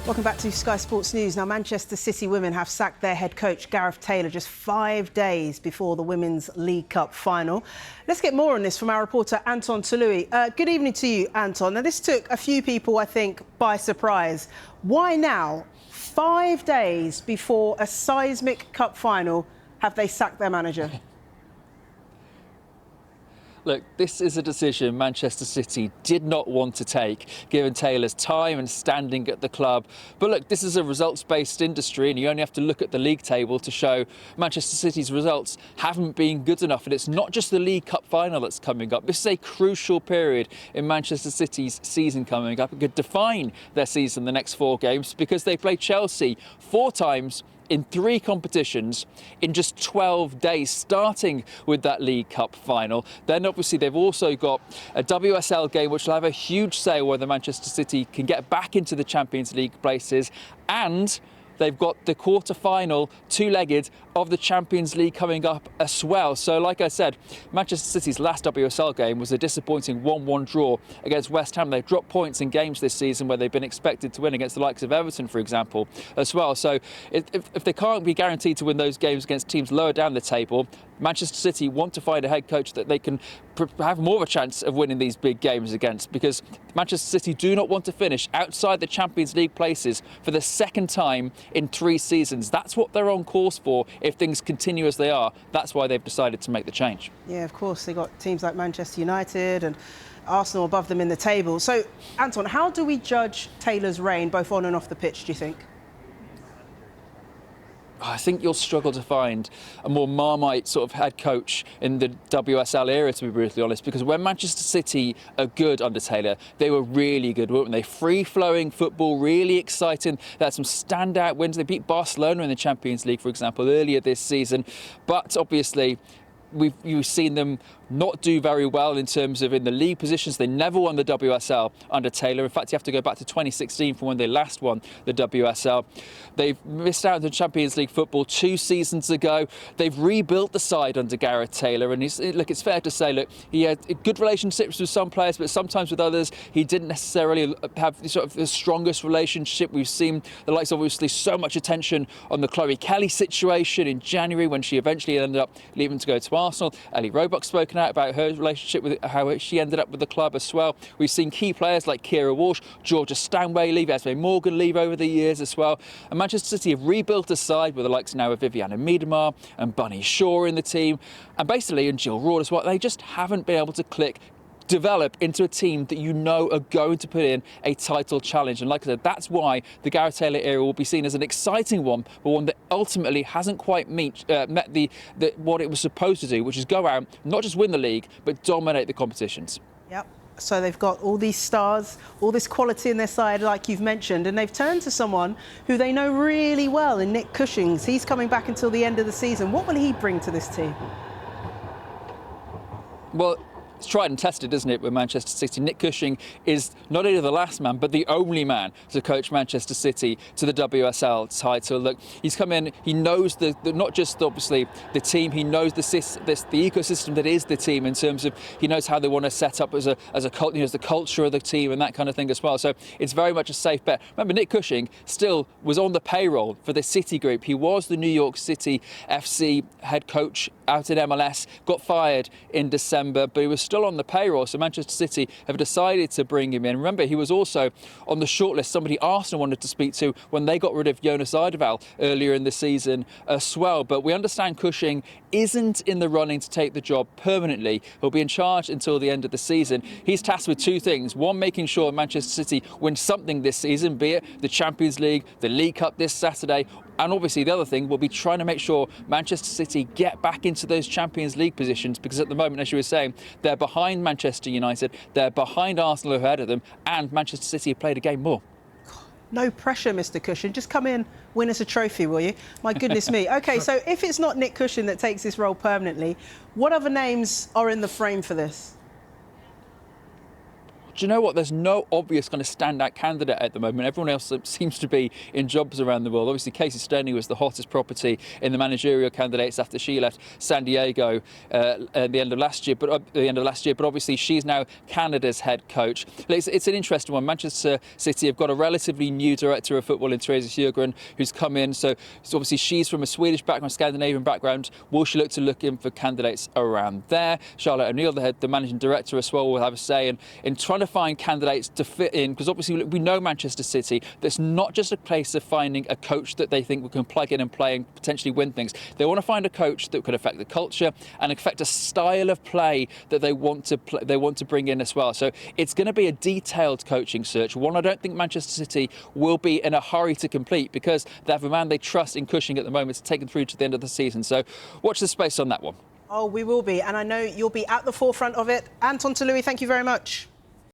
Welcome back to Sky Sports News. Now, Manchester City women have sacked their head coach, Gareth Taylor, just 5 days before the Women's League Cup final. Let's get more on this from our reporter, Anton Toloui. Good evening to you, Anton. Now, this took a few people, I think, by surprise. Why now, 5 days before a seismic cup final, have they sacked their manager? Look, this is a decision Manchester City did not want to take, given Taylor's time and standing at the club. But look, this is a results-based industry, and you only have to look at the league table to show Manchester City's results haven't been good enough. And it's not just the League Cup final that's coming up. This is a crucial period in Manchester City's season coming up. It could define their season the next 4 games, because they play Chelsea 4 times in 3 competitions in just 12 days, starting with that League Cup final. Then obviously they've also got a WSL game, which will have a huge say whether Manchester City can get back into the Champions League places, and they've got the quarter-final, 2-legged, of the Champions League coming up as well. So, like I said, Manchester City's last WSL game was a disappointing 1-1 draw against West Ham. They've dropped points in games this season where they've been expected to win, against the likes of Everton, for example, as well. So, if they can't be guaranteed to win those games against teams lower down the table, Manchester City want to find a head coach that they can have more of a chance of winning these big games against, because Manchester City do not want to finish outside the Champions League places for the second time in 3 seasons. That's what they're on course for if things continue as they are. That's why they've decided to make the change. Yeah, of course. They've got teams like Manchester United and Arsenal above them in the table. So, Anton, how do we judge Taylor's reign, both on and off the pitch, do you think? I think you'll struggle to find a more Marmite sort of head coach in the WSL era, to be brutally honest, because when Manchester City are good under Taylor, they were really good, weren't they? Free-flowing football, really exciting. They had some standout wins. They beat Barcelona in the Champions League, for example, earlier this season. But obviously, you've seen them not do very well in terms of in the league positions. They never won the WSL under Taylor. In fact, you have to go back to 2016 for when they last won the WSL. They've missed out on the Champions League football 2 seasons ago. They've rebuilt the side under Gareth Taylor. And look, it's fair to say, look, he had good relationships with some players, but sometimes with others, he didn't necessarily have sort of the strongest relationship. We've seen the likes of, obviously, so much attention on the Chloe Kelly situation in January, when she eventually ended up leaving to go to Arsenal. Ellie Roebuck's spoken out about her relationship with how she ended up with the club as well. We've seen key players like Kira Walsh, Georgia Stanway leave, Esme Morgan leave over the years as well. And Manchester City have rebuilt a side with the likes now of Viviana Miedemar and Bunny Shaw in the team, and basically, and Jill Roord as well. They just haven't been able to develop into a team that you know are going to put in a title challenge. And like I said, that's why the Gareth Taylor era will be seen as an exciting one, but one that ultimately hasn't quite met what it was supposed to do, which is go out, not just win the league, but dominate the competitions. Yep. So they've got all these stars, all this quality in their side, like you've mentioned, and they've turned to someone who they know really well in Nick Cushing. He's coming back until the end of the season. What will he bring to this team? Well, it's tried and tested, isn't it, with Manchester City? Nick Cushing is not only the last man, but the only man to coach Manchester City to the WSL title. Look, he's come in, he knows not just obviously the team, he knows the ecosystem that is the team, in terms of he knows how they want to set up as a cult, the culture of the team and that kind of thing as well. So it's very much a safe bet. Remember, Nick Cushing still was on the payroll for the City group. He was the New York City FC head coach out in MLS, got fired in December, but he was still on the payroll, so Manchester City have decided to bring him in. Remember, he was also on the shortlist, somebody Arsenal wanted to speak to when they got rid of Jonas Eidevall earlier in the season as well. But we understand Cushing isn't in the running to take the job permanently. He'll be in charge until the end of the season. He's tasked with 2 things. One, making sure Manchester City win something this season, be it the Champions League, the League Cup this Saturday, and obviously the other thing will be trying to make sure Manchester City get back into those Champions League positions, because at the moment, as you were saying, they're behind Manchester United, they're behind Arsenal who are ahead of them, and Manchester City have played a game more. No pressure, Mr. Cushing. Just come in, win us a trophy, will you? My goodness me. OK, so if it's not Nick Cushing that takes this role permanently, what other names are in the frame for this? do you know what? There's no obvious kind of standout candidate at the moment. Everyone else seems to be in jobs around the world. Obviously, Casey Stoney was the hottest property in the managerial candidates after she left San Diego at the end of last year. But obviously, she's now Canada's head coach. It's an interesting one. Manchester City have got a relatively new director of football in Therese Sjögren, who's come in. So obviously, she's from a Swedish background, Scandinavian background. Will she look in for candidates around there? Charlotte O'Neill, the managing director as well, will have a say in trying to find candidates to fit in, because obviously we know Manchester City, that's not just a place of finding a coach that they think we can plug in and play and potentially win things. They want to find a coach that could affect the culture and affect a style of play that they want to bring in as well. So it's going to be a detailed coaching search, one I don't think Manchester City will be in a hurry to complete, because they have a man they trust in Cushing at the moment to take them through to the end of the season. So watch the space on that one. Oh, we will be, and I know you'll be at the forefront of it. Anton Tolui, thank you very much.